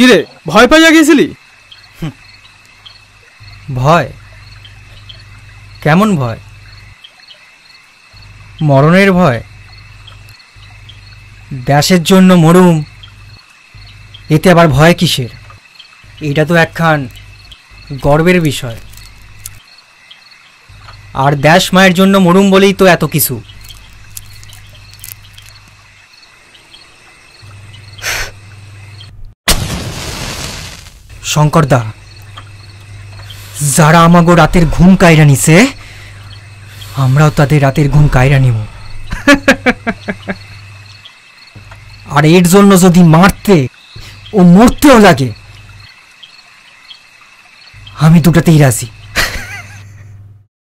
কিরে ভয় পাইয়া গেছিলি? ভয়? কেমন ভয়? মরণের ভয়? দেশের জন্য মরুম, এতে আবার ভয় কিসের? এটা তো একখান গর্বের বিষয়। আর দেশ মায়ের জন্য মরুম বলেই তো এত কিছু। শঙ্করদা, যারা আমাগো রাতের ঘুম কায়রা নিছে, আমরাও তাদের রাতের ঘুম কায়রা নিব। আর এর জন্য যদি মারতে ও মরতেও লাগে, আমি দুটাতেই রাজি।